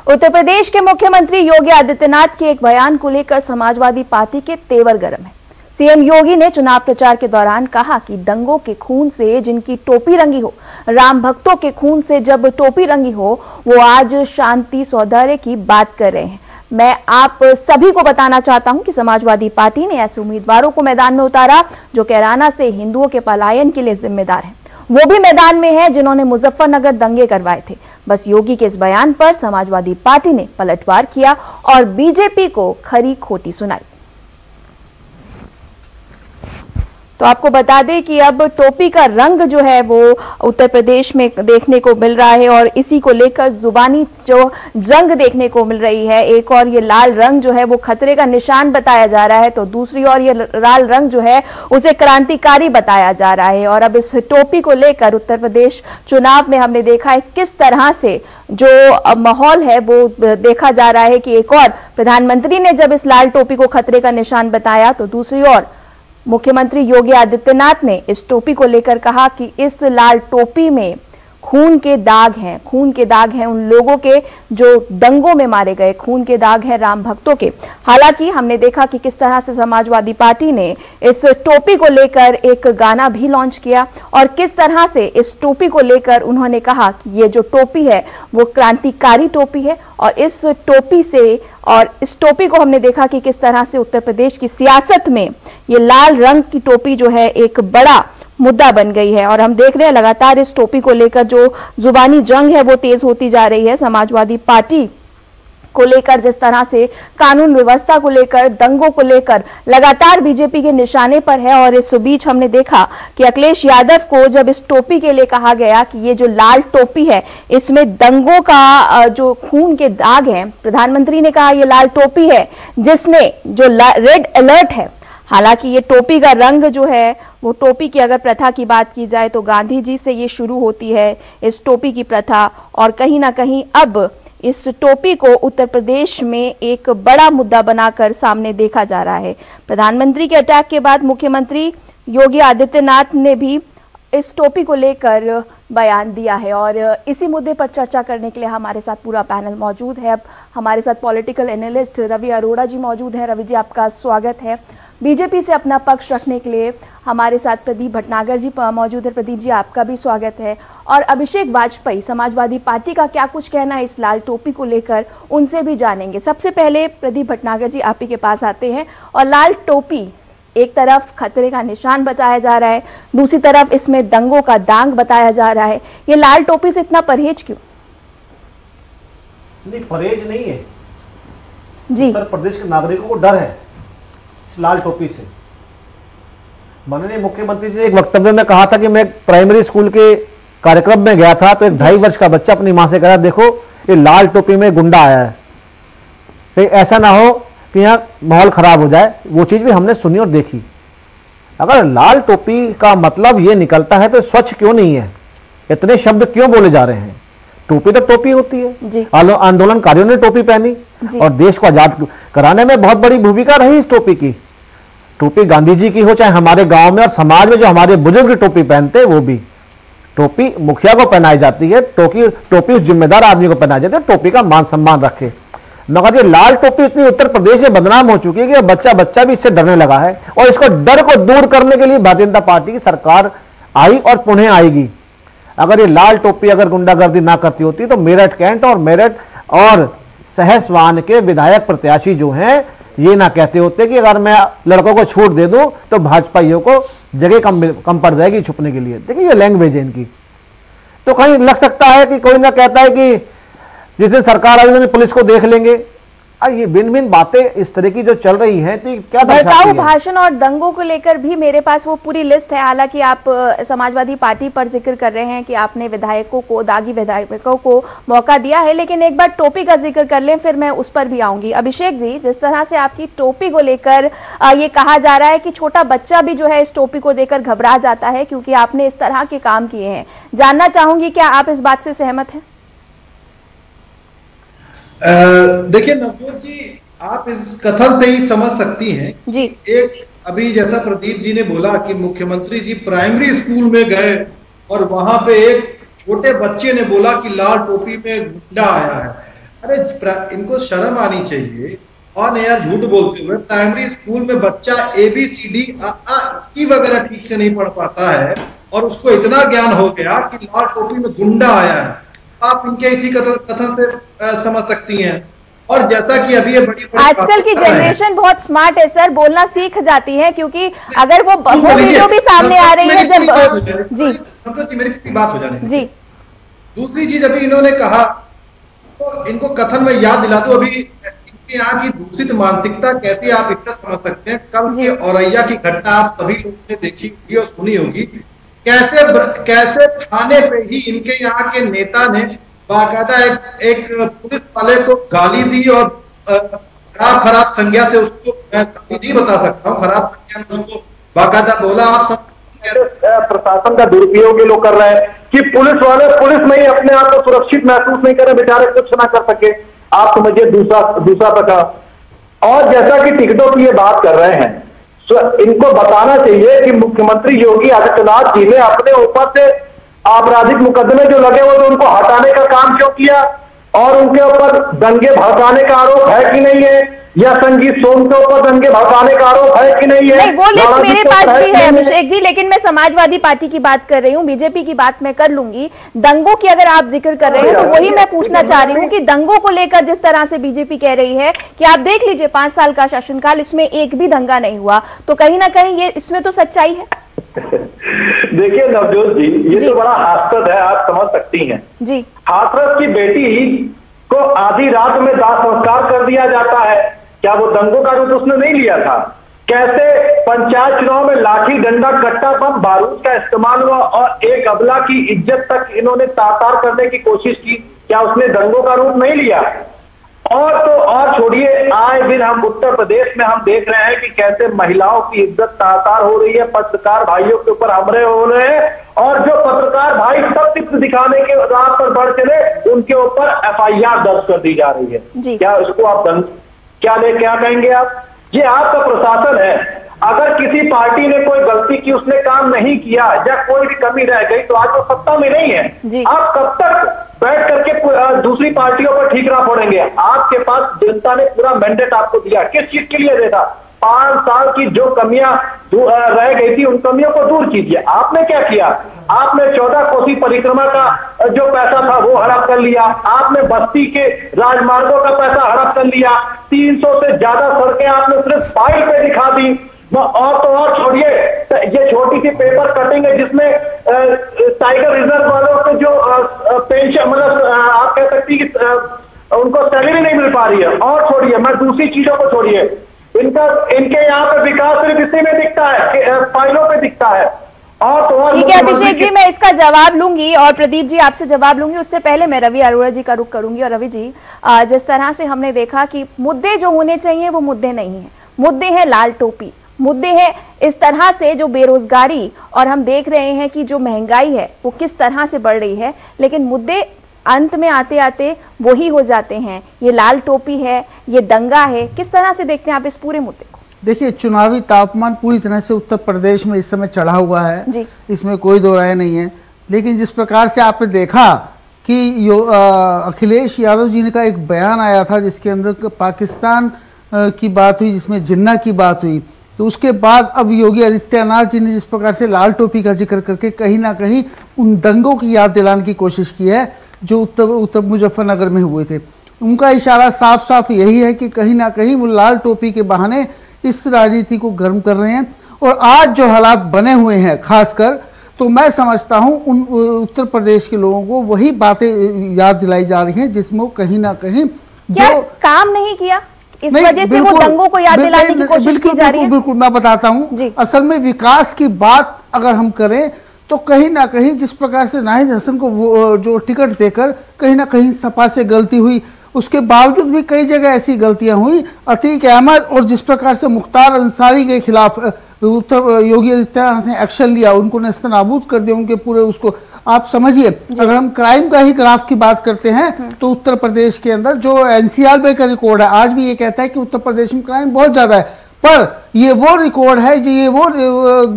उत्तर प्रदेश के मुख्यमंत्री योगी आदित्यनाथ के एक बयान को लेकर समाजवादी पार्टी के तेवर गर्म है। सीएम योगी ने चुनाव प्रचार के दौरान कहा कि दंगों के खून से जिनकी टोपी रंगी हो, राम भक्तों के खून से जब टोपी रंगी हो, वो आज शांति सौहार्द की बात कर रहे हैं। मैं आप सभी को बताना चाहता हूं कि समाजवादी पार्टी ने ऐसे उम्मीदवारों को मैदान में उतारा जो कैराना से हिंदुओं के पलायन के लिए जिम्मेदार हैं। वो भी मैदान में है जिन्होंने मुजफ्फरनगर दंगे करवाए थे। बस योगी के इस बयान पर समाजवादी पार्टी ने पलटवार किया और बीजेपी को खरी खोटी सुनाई। तो आपको बता दें कि अब टोपी का रंग जो है वो उत्तर प्रदेश में देखने को मिल रहा है और इसी को लेकर जुबानी जो जंग देखने को मिल रही है। एक और ये लाल रंग जो है वो खतरे का निशान बताया जा रहा है, तो दूसरी ओर ये लाल रंग जो है उसे क्रांतिकारी बताया जा रहा है। और अब इस टोपी को लेकर उत्तर प्रदेश चुनाव में हमने देखा है किस तरह से जो माहौल है वो देखा जा रहा है कि एक और प्रधानमंत्री ने जब इस लाल टोपी को खतरे का निशान बताया, तो दूसरी ओर मुख्यमंत्री योगी आदित्यनाथ ने इस टोपी को लेकर कहा कि इस लाल टोपी में खून के दाग हैं। खून के दाग हैं उन लोगों के जो दंगों में मारे गए, खून के दाग हैं राम भक्तों के। हालांकि हमने देखा कि किस तरह से समाजवादी पार्टी ने इस टोपी को लेकर एक गाना भी लॉन्च किया और किस तरह से इस टोपी को लेकर उन्होंने कहा कि ये जो टोपी है वो क्रांतिकारी टोपी है। और इस टोपी को हमने देखा कि किस तरह से उत्तर प्रदेश की सियासत में ये लाल रंग की टोपी जो है एक बड़ा मुद्दा बन गई है। और हम देख रहे हैं लगातार इस टोपी को लेकर जो जुबानी जंग है वो तेज होती जा रही है। समाजवादी पार्टी को लेकर जिस तरह से कानून व्यवस्था को लेकर, दंगों को लेकर लगातार बीजेपी के निशाने पर है। और इस बीच हमने देखा कि अखिलेश यादव को जब इस टोपी के लिए कहा गया कि ये जो लाल टोपी है इसमें दंगों का जो खून के दाग हैं, प्रधानमंत्री ने कहा ये लाल टोपी है जिसमें जो रेड अलर्ट है। हालांकि ये टोपी का रंग जो है वो टोपी की अगर प्रथा की बात की जाए तो गांधी जी से ये शुरू होती है इस टोपी की प्रथा। और कहीं ना कहीं अब इस टोपी को उत्तर प्रदेश में एक बड़ा मुद्दा बनाकर सामने देखा जा रहा है। प्रधानमंत्री के अटैक के बाद मुख्यमंत्री योगी आदित्यनाथ ने भी इस टोपी को लेकर बयान दिया है और इसी मुद्दे पर चर्चा करने के लिए हमारे साथ पूरा पैनल मौजूद है। अब हमारे साथ पॉलिटिकल एनालिस्ट रवि अरोड़ा जी मौजूद हैं। रवि जी, आपका स्वागत है। बीजेपी से अपना पक्ष रखने के लिए हमारे साथ प्रदीप भटनागर जी मौजूद है। प्रदीप जी, आपका भी स्वागत है। और अभिषेक वाजपेयी समाजवादी पार्टी का क्या कुछ कहना है इस लाल टोपी को लेकर, उनसे भी जानेंगे। सबसे पहले प्रदीप भटनागर जी, आप ही के पास आते हैं। और लाल टोपी एक तरफ खतरे का निशान बताया जा रहा है, दूसरी तरफ इसमें दंगों का दाग बताया जा रहा है। ये लाल टोपी से इतना परहेज क्यों? नहीं, परहेज नहीं है जी। उत्तर प्रदेश के नागरिकों को डर है इस लाल टोपी से। माननीय मुख्यमंत्री जी ने एक वक्तव्य में कहा था कि मैं प्राइमरी स्कूल के कार्यक्रम में गया था तो एक 2.5 वर्ष का बच्चा अपनी मां से कह रहा, देखो ये लाल टोपी में गुंडा आया है, कहीं ऐसा ना हो कि यहाँ माहौल खराब हो जाए। वो चीज भी हमने सुनी और देखी। अगर लाल टोपी का मतलब ये निकलता है तो स्वच्छ क्यों नहीं है? इतने शब्द क्यों बोले जा रहे हैं? टोपी तो टोपी होती है। आंदोलनकारियों ने टोपी पहनी और देश को आजाद कराने में बहुत बड़ी भूमिका रही इस टोपी की। टोपी गांधी जी की हो चाहे हमारे गांव में और समाज में जो हमारे बुजुर्ग टोपी पहनते हैं वो भी। टोपी मुखिया को पहनाई जाती है, टोपी उस जिम्मेदार आदमी को पहनाई जाती है, टोपी का मान सम्मान रखे। मगर ये लाल टोपी इतनी उत्तर प्रदेश में बदनाम हो चुकी है कि बच्चा भी इससे डरने लगा है। और इसको डर को दूर करने के लिए भारतीय जनता पार्टी की सरकार आई और पुनः आएगी। अगर ये लाल टोपी अगर गुंडागर्दी ना करती होती तो मेरठ कैंट और सहसवान के विधायक प्रत्याशी जो हैं ये ना कहते होते कि अगर मैं लड़कों को छूट दे दूं तो भाजपाइयों को जगह कम पड़ जाएगी छुपने के लिए। देखिए ये लैंग्वेज है इनकी। तो कहीं लग सकता है कि कोई ना कहता है कि जिस दिन सरकार आई उन्होंने पुलिस को देख लेंगे। ये भिन्न भिन्न बातें इस तरह की जो चल रही हैं तो क्या भड़काऊ भाषण और दंगों को लेकर भी मेरे पास वो पूरी लिस्ट है। हालांकि आप समाजवादी पार्टी पर जिक्र कर रहे हैं कि आपने विधायकों को, दागी विधायकों को मौका दिया है, लेकिन एक बार टोपी का जिक्र कर लें फिर मैं उस पर भी आऊंगी। अभिषेक जी, जिस तरह से आपकी टोपी को लेकर ये कहा जा रहा है कि छोटा बच्चा भी जो है इस टोपी को देखकर घबरा जाता है क्योंकि आपने इस तरह के काम किए हैं, जानना चाहूंगी क्या आप इस बात से सहमत हैं? देखिए नवजोत जी, आप इस कथन से ही समझ सकती हैं जी। एक अभी जैसा प्रदीप जी ने बोला कि मुख्यमंत्री जी प्राइमरी स्कूल में गए और वहां पे एक छोटे बच्चे ने बोला कि लाल टोपी में गुंडा आया है। अरे इनको शर्म आनी चाहिए। ऑन एयर झूठ बोलते हुए प्राइमरी स्कूल में बच्चा ABCD ई वगैरह ठीक से नहीं पढ़ पाता है और उसको इतना ज्ञान हो गया कि लाल टोपी में गुंडा आया है। आप इनके इसी कथन से समझ सकती हैं। और जैसा कि अभी ये बड़ी आजकल की जनरेशन बहुत स्मार्ट है सर, बोलना सीख जाती है, क्योंकि अगर वो वीडियो भी सामने आ रही है जब जी मेरी बात हो जाने जी। दूसरी चीज अभी इन्होंने कहा तो इनको कथन में याद दिला दो, अभी इनके यहाँ की दूषित मानसिकता कैसी आप इससे समझ सकते हैं। कल की औरैया की घटना आप सभी लोगों ने देखी होगी और सुनी होगी, कैसे थाने पे ही इनके यहाँ के नेता ने बाकायदा एक पुलिस वाले को गाली दी और खराब संज्ञा से उसको, मैं नहीं बता सकता हूँ, खराब संज्ञा में उसको बाकायदा बोला। आप सब प्रशासन का दुरुपयोग ये लोग कर रहे हैं कि पुलिस में ही अपने आप को सुरक्षित महसूस नहीं करे, बेचारे कुछ ना कर सके। आप समझिए दूसरा प्रकार। और जैसा कि टिकटों की ये बात कर रहे हैं, इनको बताना चाहिए कि मुख्यमंत्री योगी आदित्यनाथ जी ने अपने ऊपर से आपराधिक मुकदमे जो लगे हुए थे उनको हटाने का काम क्यों किया, और उनके ऊपर दंगे भड़काने का आरोप है कि नहीं है, या संगीत सोम के ऊपर दंगे भड़काने का आरोप है कि नहीं है। नहीं, वो लिस्ट मेरे पास भी है अभिषेक जी, लेकिन मैं समाजवादी पार्टी की बात कर रही हूँ, बीजेपी की बात मैं कर लूंगी। दंगों की अगर आप जिक्र कर रहे हैं तो वही मैं पूछना चाह रही हूँ कि दंगों को लेकर जिस तरह से बीजेपी कह रही है कि आप देख लीजिए 5 साल का शासनकाल, इसमें एक भी दंगा नहीं हुआ, तो कहीं ना कहीं ये इसमें तो सच्चाई है। देखिए नवजोत जी, ये तो बड़ा हास्यद है, आप समझ सकती हैं जी। हाथरस की बेटी को आधी रात में दाह संस्कार कर दिया जाता है, क्या वो दंगों का रूप उसने नहीं लिया था? कैसे पंचायत चुनाव में लाठी डंडा कट्टा बम बारूद का इस्तेमाल हुआ और एक अबला की इज्जत तक इन्होंने तार करने की कोशिश की, क्या उसने दंगों का रूप नहीं लिया? और तो और छोड़िए, आए दिन हम उत्तर प्रदेश में हम देख रहे हैं कि कैसे महिलाओं की इज्जत तार हो रही है, पत्रकार भाइयों के ऊपर हमले हो रहे हैं, और जो पत्रकार भाई सत्य दिखाने के आधार पर बढ़ चले उनके ऊपर FIR दर्ज कर दी जा रही है। क्या इसको आप क्या कहेंगे आप? ये आपका प्रशासन है। अगर किसी पार्टी ने कोई गलती की, उसने काम नहीं किया या कोई भी कमी रह गई, तो आज वो सत्ता में नहीं है। आप कब तक बैठ करके दूसरी पार्टियों पर ठीकरा फोड़ेंगे? आपके पास जनता ने पूरा मैंडेट आपको दिया, किस चीज के लिए देता? 5 साल की जो कमियां रह गई थी उन कमियों को दूर कीजिए। आपने क्या किया? आपने 14 कोसी परिक्रमा का जो पैसा था वो हड़प कर लिया, आपने बस्ती के राजमार्गों का पैसा हड़प कर लिया, 300 से ज्यादा सड़कें आपने सिर्फ फाइल पे दिखा दी। और तो और छोड़िए, ये छोटी सी पेपर कटिंग है जिसमें टाइगर रिजर्व वालों को जो पेंशन, मतलब आप कह सकती कि उनको सैलरी नहीं मिल पा रही है। और छोड़िए, मैं दूसरी चीजों को छोड़िए, इनके यहाँ पे विकास सिर्फ इसी में दिखता है, फाइलों पे दिखता है। और तो और ठीक है अभिषेक जी, मैं इसका जवाब लूंगी और प्रदीप जी आपसे जवाब लूंगी। उससे पहले मैं रवि अरोड़ा जी का रुख करूंगी। और रवि जी, जिस तरह से हमने देखा कि मुद्दे जो होने चाहिए वो मुद्दे नहीं है, मुद्दे हैं लाल टोपी, मुद्दे हैं इस तरह से जो बेरोजगारी, और हम देख रहे हैं कि जो महंगाई है वो किस तरह से बढ़ रही है, लेकिन मुद्दे अंत में आते आते वही हो जाते हैं। ये लाल टोपी है, ये दंगा है, किस तरह से देखते हैं आप इस पूरे मुद्दे को? देखिए, चुनावी तापमान पूरी तरह से उत्तर प्रदेश में इस समय चढ़ा हुआ है, इसमें कोई दो राय नहीं है। लेकिन जिस प्रकार से आपने देखा कि अखिलेश यादव जी ने का एक बयान आया था जिसके अंदर पाकिस्तान की बात हुई, जिसमें जिन्ना की बात हुई, तो उसके बाद अब योगी आदित्यनाथ जी ने जिस प्रकार से लाल टोपी का जिक्र करके कहीं ना कहीं उन दंगों की याद दिलाने की कोशिश की है जो उत्तर मुजफ्फरनगर में हुए थे। उनका इशारा साफ साफ यही है कि कहीं ना कहीं वो लाल टोपी के बहाने इस राजनीति को गर्म कर रहे हैं। और आज जो हालात बने हुए हैं खासकर, तो मैं समझता हूं उन उत्तर प्रदेश के लोगों को वही बातें याद दिलाई जा रही हैं जिसमें कहीं ना कहीं क्या जो काम नहीं किया, इस वजह से वो दंगों को याद दिलाने की कोशिश की जा रही है। बिल्कुल मैं बताता हूं, असल में विकास की बात अगर हम करें तो कहीं ना कहीं जिस प्रकार से नाहिद हसन को जो टिकट देकर कहीं ना कहीं सपा से गलती हुई, उसके बावजूद भी कई जगह ऐसी गलतियां हुई। अतीक अहमद और जिस प्रकार से मुख्तार अंसारी के खिलाफ उत्तर योगी आदित्यनाथ ने एक्शन लिया, उनको नेस्तनाबूद कर दिया, उनके पूरे उसको आप समझिए। अगर हम क्राइम का ही ग्राफ की बात करते हैं तो उत्तर प्रदेश के अंदर जो NCR का रिकॉर्ड है आज भी ये कहता है कि उत्तर प्रदेश में क्राइम बहुत ज्यादा है, पर ये वो रिकॉर्ड है, ये वो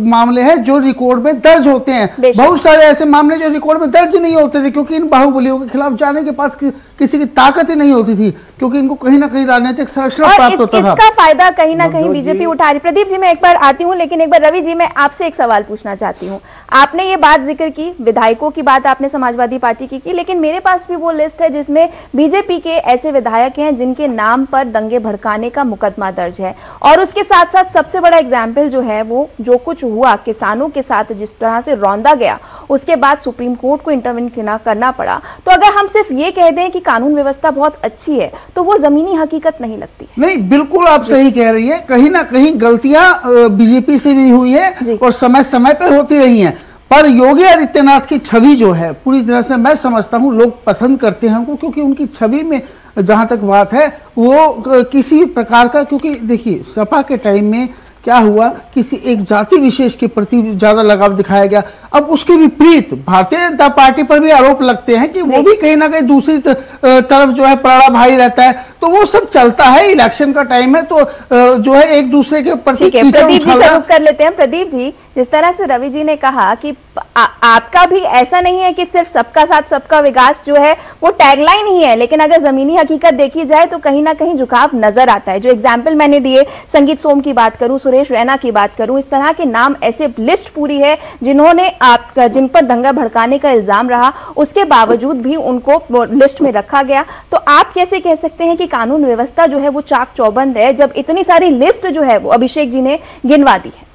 मामले हैं जो रिकॉर्ड में दर्ज होते हैं। बहुत सारे ऐसे मामले जो रिकॉर्ड में दर्ज नहीं होते थे, क्योंकि इन बाहुबलियों के खिलाफ जाने के पास किसी की ताकत ही नहीं होती थी, क्योंकि इनको कहीं ना कहीं राजनीतिक संरक्षण प्राप्त होता था। इसका फायदा कहीं ना कहीं बीजेपी उठा रही। प्रदीप जी, मैं एक बार आती हूँ, लेकिन एक बार रवि जी मैं आपसे एक सवाल पूछना चाहती हूँ। आपने ये बात जिक्र की, विधायकों की बात आपने समाजवादी पार्टी की, लेकिन मेरे पास भी वो लिस्ट है जिसमें बीजेपी के ऐसे विधायक हैं जिनके नाम पर दंगे भड़काने का मुकदमा दर्ज है। और उसके साथ साथ सबसे बड़ा एग्जाम्पल जो है वो जो कुछ हुआ किसानों के साथ, जिस तरह से रौंदा गया, उसके बाद सुप्रीम कोर्ट को इंटरवेन करना पड़ा। तो अगर हम सिर्फ ये कह दें कि कानून व्यवस्था बहुत अच्छी है, तो वो जमीनी हकीकत नहीं लगती। नहीं, बिल्कुल आप सही कह रही है। कहीं ना कहीं गलतियां बीजेपी से भी हुई है और समय समय पर होती रही हैं, पर योगी आदित्यनाथ की छवि जो है पूरी तरह से मैं समझता हूं लोग पसंद करते हैं उनको, क्योंकि उनकी छवि में जहां तक बात है वो किसी भी प्रकार का, क्योंकि देखिए सपा के टाइम में क्या हुआ, किसी एक जाति विशेष के प्रति ज्यादा लगाव दिखाया गया। अब उसके विपरीत भारतीय जनता पार्टी पर भी आरोप लगते हैं कि वो भी कहीं ना कहीं दूसरी तरफ जो है पराड़ा भाई रहता है। तो वो सब चलता है, इलेक्शन का टाइम है तो जो है एक दूसरे के प्रति प्रदीप जी का रुख कर लेते हैं। प्रदीप जी, जिस तरह से रवि जी ने कहा कि आपका भी ऐसा नहीं है कि सिर्फ सबका साथ सबका विकास जो है वो टैगलाइन ही है, लेकिन अगर जमीनी हकीकत देखी जाए तो कहीं ना कहीं झुकाव नजर आता है। जो एग्जाम्पल मैंने दिए, संगीत सोम की बात करूं, सुरेश रैना की बात करूं, इस तरह के नाम, ऐसे लिस्ट पूरी है जिन्होंने जिन पर दंगा भड़काने का इल्जाम रहा, उसके बावजूद भी उनको लिस्ट में रखा गया। तो आप कैसे कह सकते हैं कि कानून व्यवस्था जो है वो चाक चौबंद है, जब इतनी सारी लिस्ट जो है वो अभिषेक जी ने गिनवा दी है?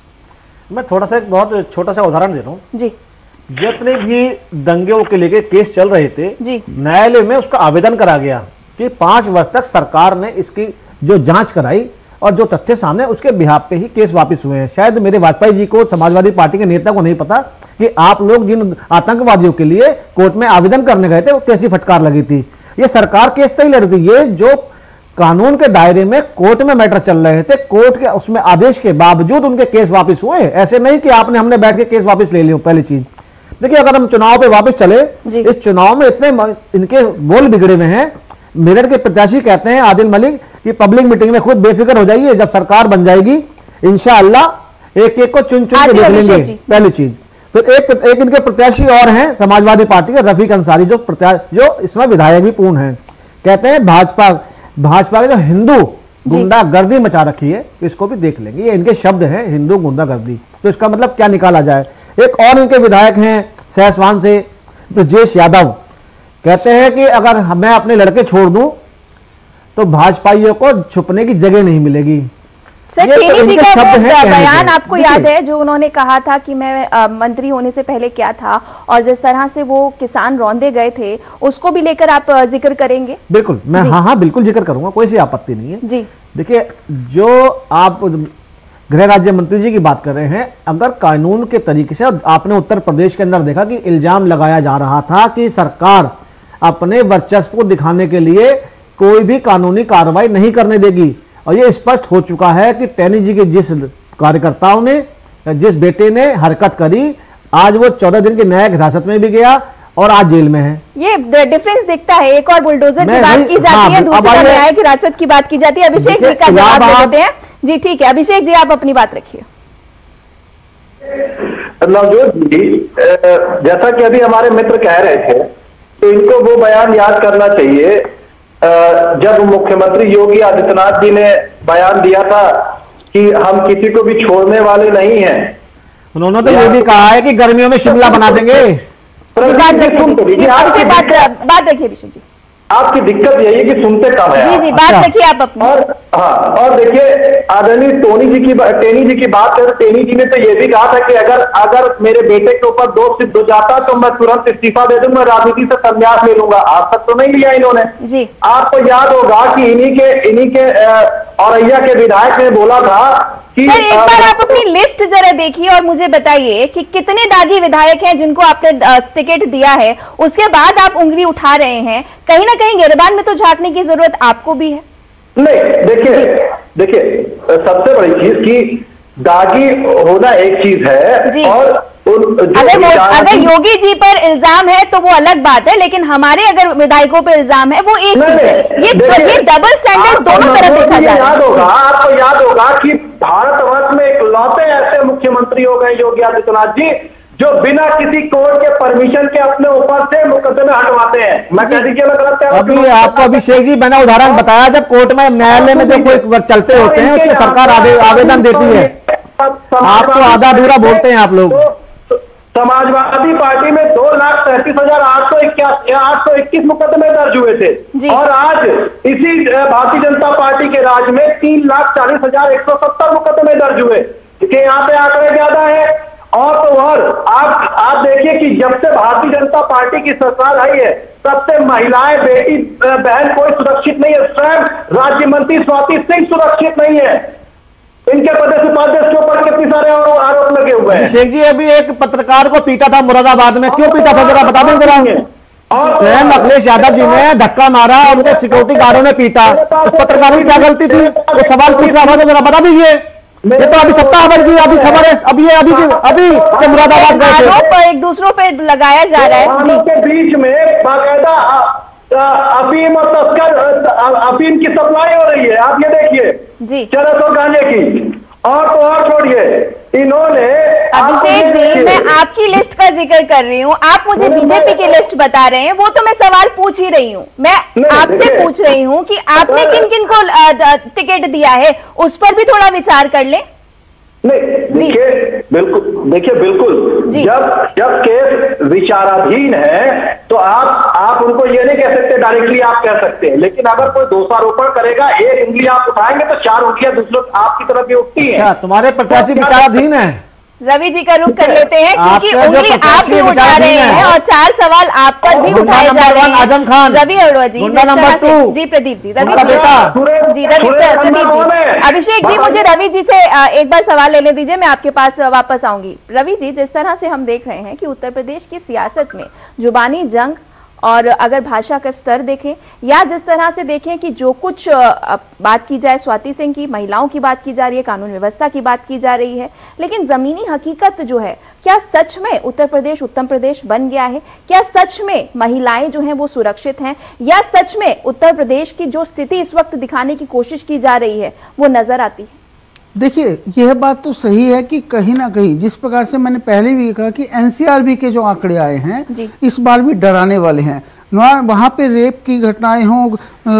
मैं थोड़ा सा एक बहुत छोटा सा उदाहरण दे रहा हूँ जी। जितने भी दंगे के लेके केस चल रहे थे, न्यायालय में उसका आवेदन करा गया कि 5 वर्ष तक सरकार ने इसकी जो जांच कराई और जो तथ्य सामने उसके बिहाफ पे ही केस वापस हुए हैं। शायद मेरे वाजपेयी जी को, समाजवादी पार्टी के नेता को नहीं पता कि आप लोग जिन आतंकवादियों के लिए कोर्ट में आवेदन करने गए थे वो कैसी फटकार लगी थी। ये सरकार केस नहीं लड़ रही थी, ये जो कानून के दायरे में कोर्ट में मैटर चल रहे थे, कोर्ट के उसमें आदेश के बावजूद उनके केस वापस हुए। ऐसे नहीं कि हमने बैठ के केस वापस ले लिया। पहली चीज देखिए, अगर हम चुनाव पे वापस चले, इस चुनाव में इतने इनके बोल बिगड़े हुए हैं। मेरठ के प्रत्याशी कहते हैं आदिल मलिक कि पब्लिक मीटिंग में खुद बेफिक्र हो जाइए, जब सरकार बन जाएगी इंशाअल्लाह एक एक को चुन चुन के देख लेंगे। पहली चीज। फिर एक इनके प्रत्याशी और हैं समाजवादी पार्टी के, रफीक अंसारी, जो इसमें विधायक भी पूर्ण हैं। कहते हैं भाजपा के जो हिंदू गुंडागर्दी मचा रखी है, इसको भी देख लेंगे। ये इनके शब्द हैं, हिंदू गुंडागर्दी। तो इसका मतलब क्या निकाला जाए? एक और इनके विधायक हैं सहसवान से ब्रजेश यादव, कहते हैं कि अगर मैं अपने लड़के छोड़ दूं तो भाजपाइयों को छुपने की जगह नहीं मिलेगी। सर, टेनी जी का बयान आपको याद है जो उन्होंने कहा था कि मैं मंत्री होने से पहले क्या था, और जिस तरह से वो किसान रौंदे गए थे, उसको भी लेकर आप जिक्र करेंगे? बिल्कुल, मैं हाँ बिल्कुल जिक्र करूंगा, कोई सी आपत्ति नहीं है जी। देखिए, जो आप गृह राज्य मंत्री जी की बात कर रहे हैं, अगर कानून के तरीके से, आपने उत्तर प्रदेश के अंदर देखा कि इल्जाम लगाया जा रहा था कि सरकार अपने वर्चस्व को दिखाने के लिए कोई भी कानूनी कार्रवाई नहीं करने देगी, और ये स्पष्ट हो चुका है कि टेनी जी के जिस कार्यकर्ताओं ने, जिस बेटे ने हरकत करी, आज वो 14 दिन की न्यायिक हिरासत में भी गया और आज जेल में है। ये डिफरेंस दिखता है। एक और बुलडोजर की बात की जाती है, दूसरी न्यायिक हिरासत की बात की जाती है। अभिषेक जी का जवाब दे देते हैं। जी ठीक है, अभिषेक जी आप अपनी बात रखिए। नवजोत जी, जैसा कि अभी हमारे मित्र कह रहे थे, तो इनको वो बयान याद करना चाहिए जब मुख्यमंत्री योगी आदित्यनाथ जी ने बयान दिया था कि हम किसी को भी छोड़ने वाले नहीं हैं। उन्होंने तो ये भी कहा है कि गर्मियों में शिमला बना देंगे। बात रखिए अभिषेक जी। आपकी दिक्कत यही है कि सुनते कम है। जी बात रखिए आप अपनी। और देखिए, आदरणीय टेनी जी की बात करें, टेनी जी ने तो ये भी कहा था कि अगर मेरे बेटे के ऊपर दोष सिद्ध हो जाता तो मैं तुरंत इस्तीफा दे दूंगा, राजनीति से संन्यास ले लूंगा। आज तक तो नहीं लिया इन्होंने जी। आपको याद होगा कि इन्हीं के औरैया के विधायक ने बोला था कि सर, एक बार आप अपनी लिस्ट जरा देखिए और मुझे बताइए कि कितने दागी विधायक हैं जिनको आपने टिकट दिया है, उसके बाद आप उंगली उठा रहे हैं। कहीं ना कहीं गिरबान में तो झांकने की जरूरत आपको भी है। नहीं, देखिए सबसे बड़ी चीज कि दागी होना एक चीज है अगर योगी जी पर इल्जाम है तो वो अलग बात है, लेकिन हमारे अगर विधायकों पर इल्जाम है वो एक चीज है। ये डबल स्टैंडर्ड दोनों तरफ देखा जा रहा है। आपको याद होगा कि भारतवर्ष में इकलौते ऐसे मुख्यमंत्री हो गए योगी आदित्यनाथ जी जो बिना किसी कोर्ट के परमिशन के अपने ऊपर से मुकदमे हटवाते हैं। मैं कह दीजिए मैं गलत है। अभी आपको अभिषेक जी मैंने उदाहरण बताया, जब कोर्ट में न्यायालय में जो कोई चलते होते हैं उसमें सरकार आवेदन देती है, आपको आधा अधूरा बोलते हैं आप लोग। समाजवादी पार्टी में 2,37,821 मुकदमे दर्ज हुए थे और आज इसी भारतीय जनता पार्टी के राज में 3,40,170 मुकदमे दर्ज हुए। कि यहाँ पे आंकड़े ज्यादा है। और तो और आप देखिए कि जब से भारतीय जनता पार्टी की सरकार आई है तब से महिलाएं, बेटी बहन कोई सुरक्षित नहीं है। स्वयं राज्य मंत्री स्वाति सिंह सुरक्षित नहीं है। इनके प्रदेश उपाध्यक्ष के ऊपर कितने सारे आरोप लगे हुए हैं। अभिषेक जी अभी एक पत्रकार को पीटा था मुरादाबाद में, क्यों पीटा था जरा बता दें जरा। स्वयं अखिलेश यादव जी ने धक्का मारा और उनको सिक्योरिटी गार्डों ने पीटा, उस पत्रकार की क्या गलती थी? वो सवाल पूछ रहा था, जरा बता दीजिए। ये तो अभी सत्ता खबर की अभी खबर है, अभी मुरादाबाद गए एक दूसरों पे लगाया जा रहा है जी। के बीच में बाकायदा अफीम और तस्कर अफीम की सप्लाई हो रही है। आप ये देखिए जी, चरस और गांजे की। और तो और छोड़िए, इन्होंने अभिषेक जी मैं आपकी लिस्ट का जिक्र कर रही हूँ, आप मुझे बीजेपी की लिस्ट बता रहे हैं। वो तो मैं सवाल पूछ ही रही हूँ, मैं आपसे पूछ रही हूँ कि आपने किन किन को टिकट दिया है, उस पर भी थोड़ा विचार कर लें। नहीं देखिए बिल्कुल जब केस विचाराधीन है तो आप उनको ये नहीं कह सकते डायरेक्टली, आप कह सकते हैं। लेकिन अगर कोई दोषारोपण करेगा, एक उंगली आप उठाएंगे तो 4 उंगलियां दूसरों आपकी तरफ भी उठती है। तुम्हारे प्रत्याशी विचाराधीन है। रवि जी का रुख कर लेते हैं क्योंकि उंगली आप भी उठा रहे हैं और 4 सवाल आप पर भी उठाए जा रहे हैं। आजम खान, रवि अरोड़ा जी, नंबर 2 जी प्रदीप जी, रवि बेटा जी, रवि प्रदीप जी, अभिषेक जी मुझे रवि जी से एक बार सवाल लेने दीजिए, मैं आपके पास वापस आऊंगी। रवि जी, जिस तरह से हम देख रहे हैं कि उत्तर प्रदेश की सियासत में जुबानी जंग और अगर भाषा का स्तर देखें या जिस तरह से देखें कि जो कुछ बात की जाए स्वाति सिंह की, महिलाओं की बात की जा रही है, कानून व्यवस्था की बात की जा रही है, लेकिन जमीनी हकीकत जो है, क्या सच में उत्तर प्रदेश उत्तम प्रदेश बन गया है? क्या सच में महिलाएं जो हैं वो सुरक्षित हैं, या सच में उत्तर प्रदेश की जो स्थिति इस वक्त दिखाने की कोशिश की जा रही है वो नजर आती है? देखिए, यह बात तो सही है कि कहीं ना कहीं जिस प्रकार से मैंने पहले भी कहा कि एनसीआरबी के जो आंकड़े आए हैं इस बार भी डराने वाले हैं। वहां पे रेप की घटनाएं हों,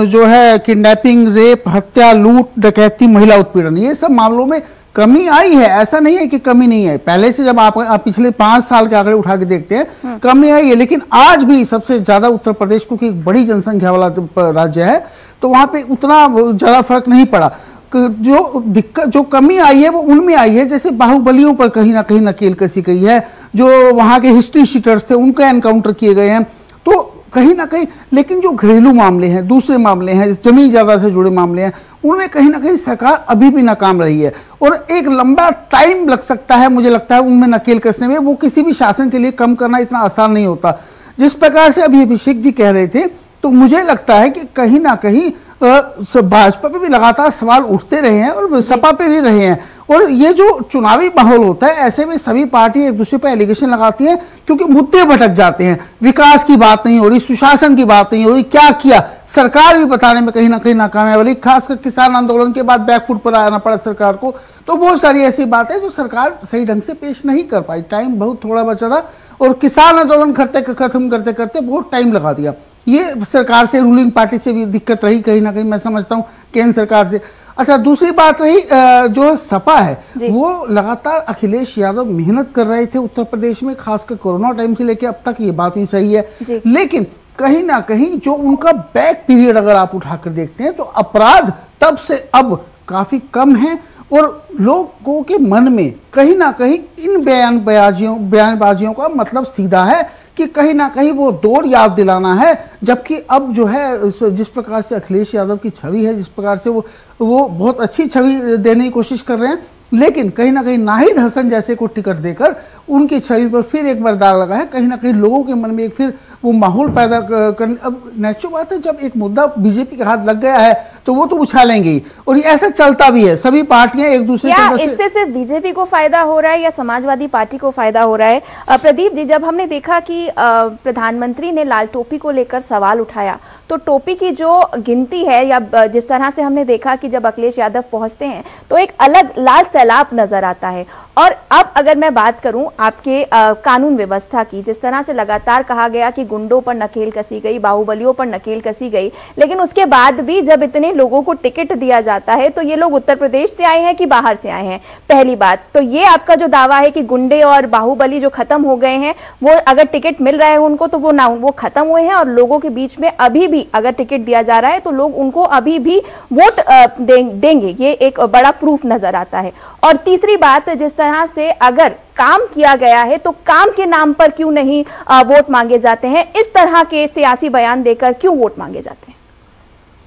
जो है किडनैपिंग, रेप, हत्या, लूट, डकैती, महिला उत्पीड़न, ये सब मामलों में कमी आई है। ऐसा नहीं है कि कमी नहीं है, पहले से जब आप पिछले 5 साल के आंकड़े उठा के देखते हैं कमी आई है। लेकिन आज भी सबसे ज्यादा उत्तर प्रदेश, क्योंकि एक बड़ी जनसंख्या वाला राज्य है, तो वहां पे उतना ज्यादा फर्क नहीं पड़ा। जो दिक्कत, जो कमी आई है वो उनमें आई है, जैसे बाहुबलियों पर कहीं ना कहीं नकेल कसी गई है, जो वहां के हिस्ट्री शीटर्स थे उनका एनकाउंटर किए गए हैं, तो कहीं ना कहीं। लेकिन जो घरेलू मामले हैं, दूसरे मामले हैं, जमीन जायदाद से जुड़े मामले हैं, उनमें कहीं ना कहीं सरकार अभी भी नाकाम रही है और एक लंबा टाइम लग सकता है, मुझे लगता है, उनमें नकेल कसने में। वो किसी भी शासन के लिए कम करना इतना आसान नहीं होता। जिस प्रकार से अभी अभिषेक जी कह रहे थे, तो मुझे लगता है कि कहीं ना कहीं भाजपा पे भी लगातार सवाल उठते रहे हैं और सपा पे भी रहे हैं। और ये जो चुनावी माहौल होता है, ऐसे में सभी पार्टी एक दूसरे पर एलिगेशन लगाती है क्योंकि मुद्दे भटक जाते हैं। विकास की बात नहीं हो रही, सुशासन की बात नहीं हो रही, क्या किया सरकार भी बताने में कहीं ना कहीं नाकामयाब रही। खासकर किसान आंदोलन के बाद बैकफुट पर आना पड़ा सरकार को। तो बहुत सारी ऐसी बातें जो सरकार सही ढंग से पेश नहीं कर पाई। टाइम बहुत थोड़ा बचा था और किसान आंदोलन खत्म करते करते बहुत टाइम लगा दिया। ये सरकार से, रूलिंग पार्टी से भी दिक्कत रही कहीं ना कहीं, मैं समझता हूँ केंद्र सरकार से। अच्छा, दूसरी बात रही जो सपा है, वो लगातार अखिलेश यादव मेहनत कर रहे थे उत्तर प्रदेश में, खासकर कोरोना टाइम से लेकर अब तक, ये बात भी सही है। लेकिन कहीं ना कहीं जो उनका बैक पीरियड अगर आप उठाकर देखते हैं तो अपराध तब से अब काफी कम है और लोगों के मन में कहीं ना कहीं इन बयानबाजियों का मतलब सीधा है कि कहीं ना कहीं वो दौड़ याद दिलाना है। जबकि अब जो है जिस प्रकार से अखिलेश यादव की छवि है, जिस प्रकार से वो बहुत अच्छी छवि देने की कोशिश कर रहे हैं, लेकिन कहीं ना कहीं नाहिद हसन जैसे को टिकट देकर उनकी छवि पर फिर एक बार दाग लगा है। कहीं ना कहीं लोगों के मन में एक फिर वो माहौल पैदा करने। अब नेचुरल बात है, जब एक मुद्दा बीजेपी के हाथ लग गया है तो वो तो उछालेंगे, और ये ऐसा चलता भी है, सभी पार्टियां एक दूसरे क्या इससे सिर्फ बीजेपी को फायदा हो रहा है या समाजवादी पार्टी को फायदा हो रहा है? प्रदीप जी, जब हमने देखा कि प्रधानमंत्री ने लाल टोपी को लेकर सवाल उठाया, तो टोपी की जो गिनती है या जिस तरह से हमने देखा कि जब अखिलेश यादव पहुंचते हैं तो एक अलग लाल सैलाब नजर आता है। और अब अगर मैं बात करूं आपके कानून व्यवस्था की, जिस तरह से लगातार कहा गया कि गुंडों पर नकेल कसी गई, बाहुबलियों पर नकेल कसी गई, लेकिन उसके बाद भी जब इतने लोगों को टिकट दिया जाता है तो ये लोग उत्तर प्रदेश से आए हैं कि बाहर से आए हैं? पहली बात तो ये आपका जो दावा है कि गुंडे और बाहुबली जो खत्म हो गए हैं, वो अगर टिकट मिल रहा है उनको तो वो खत्म हुए हैं, और लोगों के बीच में अभी भी अगर टिकट दिया जा रहा है तो लोग उनको अभी भी वोट देंगे, ये एक बड़ा प्रूफ नजर आता है। और तीसरी बात, जिस तरह से अगर काम किया गया है तो काम के नाम पर क्यों नहीं वोट मांगे जाते हैं? इस तरह के सियासी बयान देकर क्यों वोट मांगे जाते हैं?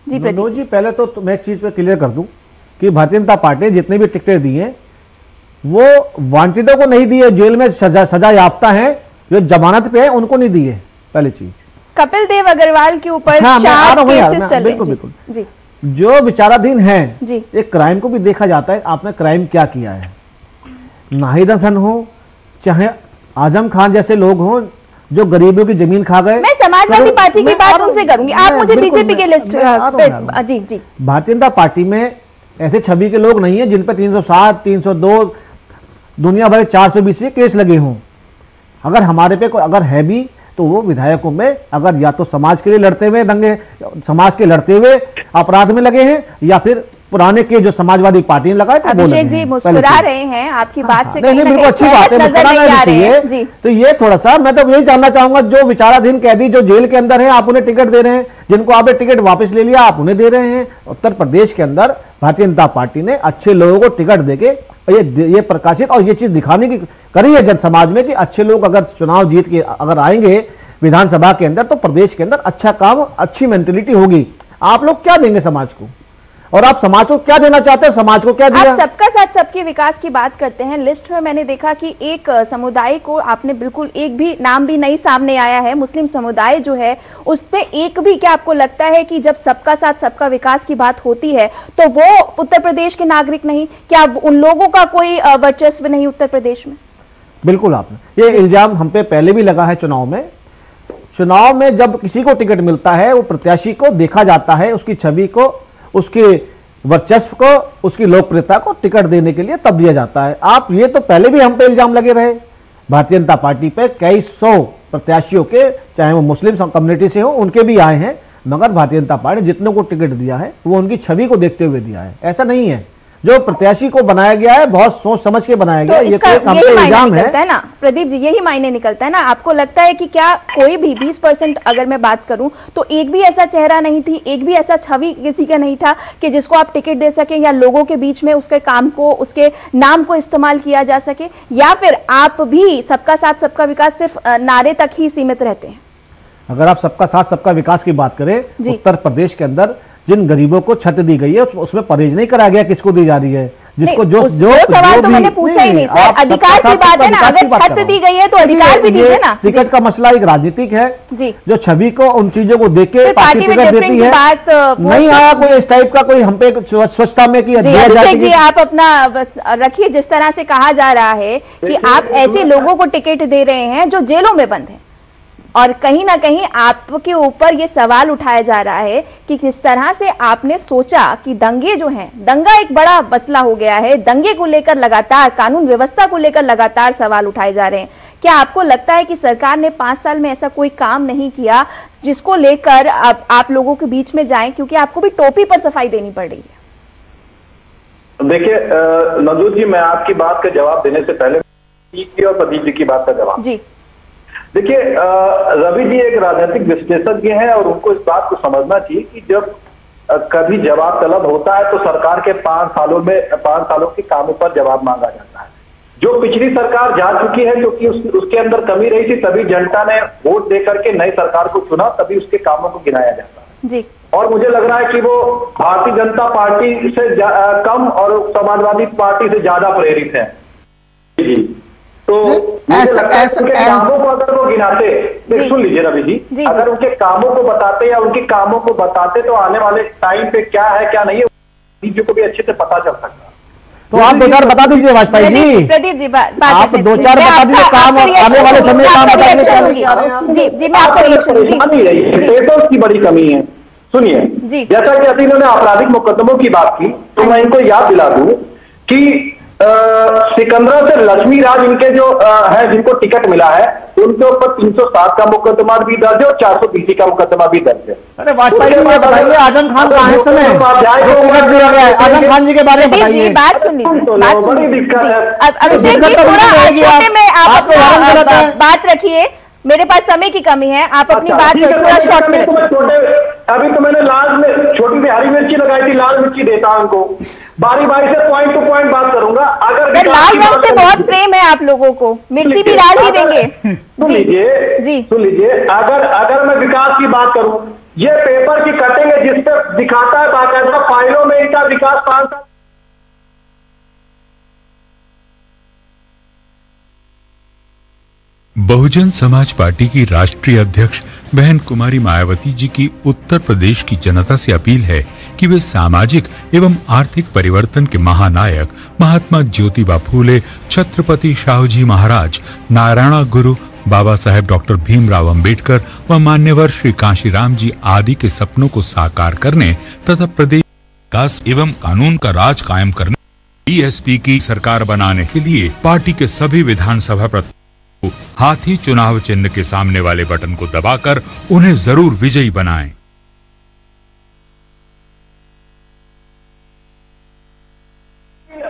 जी प्रदीप जी, पहले तो मैं एक चीज पे क्लियर कर दूं कि भारतीय जनता पार्टी ने जितने भी टिकटें दी हैं वो वांटेडों को नहीं दी है, जेल में सजा याफ्ता है, जो जमानत पे है उनको नहीं दी है। पहली चीज, कपिल देव अग्रवाल के ऊपर 4 केसेस चल रहे हैं। बिल्कुल जी, जो विचाराधीन है, एक क्राइम को भी देखा जाता है, आपने क्राइम क्या किया है। नाहिद हसन हो चाहे आजम खान जैसे लोग हों जो गरीबों की जमीन खा गए। मैं समाजवादी पार्टी की बात उनसे करूंगी, आप मुझे बीजेपी के लिस्ट जी जी। भारतीय जनता पार्टी में ऐसे छवि के लोग नहीं है जिन पर 307, 302, दुनिया भर 420 केस लगे हों। अगर हमारे पे कोई अगर है भी तो वो विधायकों में अगर या तो समाज के लिए लड़ते हुए समाज के लड़ते हुए अपराध में लगे हैं, या फिर पुराने के जो समाजवादी पार्टी ने लगाए। अभिषेक जी मुस्कुरा रहे हैं आपकी बात से, नहीं बिल्कुल अच्छी बात है, मुस्कुराना चाहिए। तो ये थोड़ा सा मैं तो यही जानना चाहूंगा, जो विचाराधीन कैदी जो जेल के अंदर है आप उन्हें टिकट दे रहे हैं, जिनको आपने टिकट वापस ले लिया आप उन्हें दे रहे हैं। उत्तर प्रदेश के अंदर भारतीय जनता पार्टी ने अच्छे लोगों को टिकट देके ये प्रकाशित और ये चीज दिखाने की करी है जन समाज में कि अच्छे लोग अगर चुनाव जीत के अगर आएंगे विधानसभा के अंदर तो प्रदेश के अंदर अच्छा काम, अच्छी मेंटेलिटी होगी। आप लोग क्या देंगे समाज को, और आप समाज को क्या देना चाहते हैं, समाज को क्या दिया? आप सबका साथ सबके विकास की बात करते हैं। लिस्ट में मैंने देखा कि एक समुदाय को आपने बिल्कुल एक भी नाम भी नहीं सामने आया है, मुस्लिम समुदाय जो है उस पे एक भी। क्या आपको लगता है कि जब सबका साथ सबका विकास की बात होती है तो वो उत्तर प्रदेश के नागरिक नहीं, क्या उन लोगों का कोई वर्चस्व नहीं उत्तर प्रदेश में? बिल्कुल, आपने ये इल्जाम हम पे पहले भी लगा है। चुनाव में जब किसी को टिकट मिलता है वो प्रत्याशी को देखा जाता है, उसकी छवि को, उसके वर्चस्व को, उसकी लोकप्रियता को टिकट देने के लिए तब दिया जाता है। आप ये तो पहले भी हम पे इल्जाम लगे रहे भारतीय जनता पार्टी पे, कई 100 प्रत्याशियों के, चाहे वो मुस्लिम कम्युनिटी से हो, उनके भी आए हैं, मगर भारतीय जनता पार्टी ने जितनों को टिकट दिया है वो उनकी छवि को देखते हुए दिया है। ऐसा नहीं है जो प्रत्याशी को बनाया गया है बहुत सोच समझ के बनाया गया। तो इसका यही मायने निकलता है ना प्रदीप जी, यही मायने निकलता है ना। आपको लगता है कि क्या कोई भी 20% अगर मैं बात करूं तो एक भी ऐसा चेहरा नहीं थी, एक भी ऐसा छवि किसी का नहीं था कि जिसको आप टिकट दे सके या लोगों के बीच में उसके काम को, उसके नाम को इस्तेमाल किया जा सके? या फिर आप भी सबका साथ सबका विकास सिर्फ नारे तक ही सीमित रहते हैं? अगर आप सबका साथ सबका विकास की बात करें, उत्तर प्रदेश के अंदर जिन गरीबों को छत दी गई है उसमें परहेज नहीं करा गया किसको दी जा रही है, जिसको जो सवाल तो मैंने पूछा ही नहीं सर, अधिकार की बात है ना। अगर छत दी गई है तो अधिकार भी दीजिए ना। टिकट का मसला एक राजनीतिक है जी, जो छवि को उन चीजों को देख के पार्टी टिकट देती है। नहीं आया कोई इस टाइप का कोई हम पे स्वच्छता में की जी, आप अपना रखिए। जिस तरह से कहा जा रहा है कि आप ऐसे लोगों को टिकट दे रहे हैं जो जेलों में बंद है, और कहीं ना कहीं आपके ऊपर ये सवाल उठाया जा रहा है कि किस तरह से आपने सोचा कि दंगे जो हैं, दंगा एक बड़ा मसला हो गया है, दंगे को लेकर लगातार, कानून व्यवस्था को लेकर लगातार सवाल उठाए जा रहे हैं। क्या आपको लगता है कि सरकार ने 5 साल में ऐसा कोई काम नहीं किया जिसको लेकर आप लोगों के बीच में जाएं, क्योंकि आपको भी टोपी पर सफाई देनी पड़ रही है? देखिए नवजोत जी, मैं आपकी बात का जवाब देने से पहले और प्रदीप जी की बात का जवाब जी। देखिए रवि जी एक राजनीतिक विश्लेषज्ञ हैं और उनको इस बात को समझना चाहिए कि जब कभी जवाब तलब होता है तो सरकार के 5 सालों के कामों पर जवाब मांगा जाता है। जो पिछली सरकार जा चुकी है, क्योंकि उसके अंदर कमी रही थी, तभी जनता ने वोट देकर के नई सरकार को चुना, तभी उसके कामों को गिनाया जाता है जी। और मुझे लग रहा है कि वो भारतीय जनता पार्टी से कम और समाजवादी पार्टी से ज्यादा प्रेरित है जी। तो ऐसा कामों को अगर वो गिनाते, सुन लीजिए रवि जी, अगर उनके कामों को बताते या उनके कामों को बताते तो आने वाले टाइम पे क्या है क्या नहीं है बीजेपी को भी अच्छे से पता चल सकता। तो आप दो चार बता दीजिए वाजपेयी जी, प्रदीप जी आप दो चार बता दीजिए काम और आने वाले समय काम बताइए। जी जी मैं आपको रिएक्शन की बड़ी कमी है। सुनिए, जैसा कि अभी इन्होंने आपराधिक मुकदमों की बात की तो मैं इनको याद दिला दूं कि सिकंदरा से लक्ष्मी राज इनके जो है जिनको टिकट मिला है उनके ऊपर 307 का मुकदमा भी दर्ज है और 420 का मुकदमा भी दर्ज है। अरे वाजपेयी जी बताइए आजम खान कहां है समय टिकट दिया गया है, आजम खान जी के बारे में बताइए। बात सुन लीजिए, बात सुन लीजिए। अभिषेक जी थोड़ा छोटे में आप बात रखिए, मेरे पास समय की कमी है, आप अपनी बात थोड़ा शॉर्ट में रखिए। अभी तो मैंने लाल में छोटी सी हरी मिर्ची लगाई थी, लाल मिर्ची देता हूं उनको, बारी बारी से पॉइंट टू पॉइंट बात करूंगा। अगर लाल रंग से बहुत प्रेम है आप लोगों को, मिर्ची भी लाल ही देंगे। सुन लीजिए, अगर मैं विकास की बात करूं, ये पेपर की कटिंग है जिसपे दिखाता है बाकायदा फाइलों में इनका विकास 5 साल। बहुजन समाज पार्टी की राष्ट्रीय अध्यक्ष बहन कुमारी मायावती जी की उत्तर प्रदेश की जनता से अपील है कि वे सामाजिक एवं आर्थिक परिवर्तन के महानायक महात्मा ज्योतिबा फूले, छत्रपति शाहूजी महाराज, नारायण गुरु, बाबा साहेब डॉक्टर भीमराव अंबेडकर व मान्यवर श्री कांशीराम जी आदि के सपनों को साकार करने तथा प्रदेश विकास एवं कानून का राज कायम करने बीएसपी की सरकार बनाने के लिए पार्टी के सभी विधानसभा हाथी चुनाव चिन्ह के सामने वाले बटन को दबाकर उन्हें जरूर विजयी बनाएं।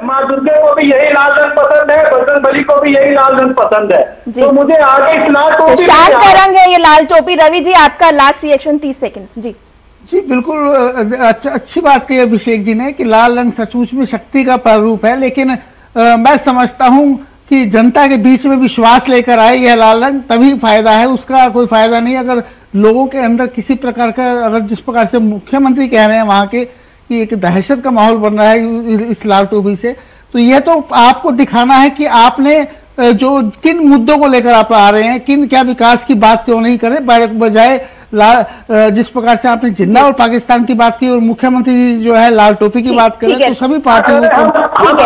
माँ दुर्गे को भी यही लाल रंग पसंद है, बजरंग बली को भी यही लाल रंग पसंद है, तो मुझे आगे इस लाल टोपी का रंग है ये लाल टोपी। रवि जी आपका लास्ट रिएक्शन 30 सेकंड्स। जी बिल्कुल अच्छी बात कही अभिषेक जी ने कि लाल रंग सचमुच में शक्ति का प्रारूप है, लेकिन मैं समझता हूं कि जनता के बीच में विश्वास लेकर आए यह लाल रंग तभी फायदा है, उसका कोई फायदा नहीं अगर लोगों के अंदर किसी प्रकार का, अगर जिस प्रकार से मुख्यमंत्री कह रहे हैं वहां के कि एक दहशत का माहौल बन रहा है इस लाल टोपी से, तो यह तो आपको दिखाना है कि आपने जो किन मुद्दों को लेकर आप आ रहे हैं, किन क्या विकास की बात क्यों नहीं करें, बजाय जिस प्रकार से आपने जिन्ना और पाकिस्तान की बात की और मुख्यमंत्री जो है लाल टोपी की बात करें, तो सभी पार्टियों को ठीक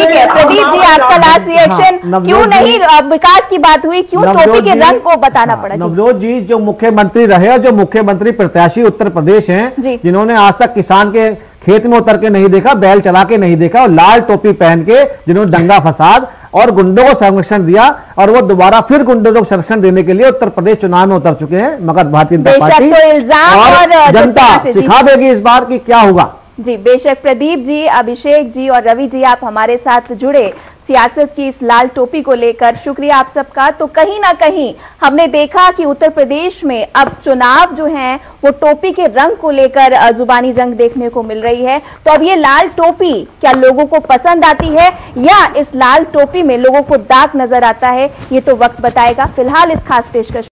है। प्रदीप जी आपका लास्ट रिएक्शन, क्यों नहीं विकास की बात हुई, क्यों टोपी के रंग को बताना पड़ा? नवजोत जी जो मुख्यमंत्री रहे और जो मुख्यमंत्री प्रत्याशी उत्तर प्रदेश हैं, जिन्होंने आज तक किसान के खेत में उतर के नहीं देखा, बैल चला के नहीं देखा, और लाल टोपी पहन के जिन्होंने दंगा फसाद और गुंडों को संरक्षण दिया, और वो दोबारा फिर गुंडों को संरक्षण देने के लिए उत्तर प्रदेश चुनाव में उतर चुके हैं। मगर भारतीय जनता पार्टी और जनता सिखा देगी इस बार कि क्या होगा। जी बेशक प्रदीप जी, अभिषेक जी और रवि जी आप हमारे साथ जुड़े सियासत की इस लाल टोपी को लेकर, शुक्रिया आप सबका। तो कहीं ना कहीं हमने देखा कि उत्तर प्रदेश में अब चुनाव जो हैं वो टोपी के रंग को लेकर जुबानी जंग देखने को मिल रही है। तो अब ये लाल टोपी क्या लोगों को पसंद आती है या इस लाल टोपी में लोगों को दाग नजर आता है, ये तो वक्त बताएगा। फिलहाल इस खास पेशकश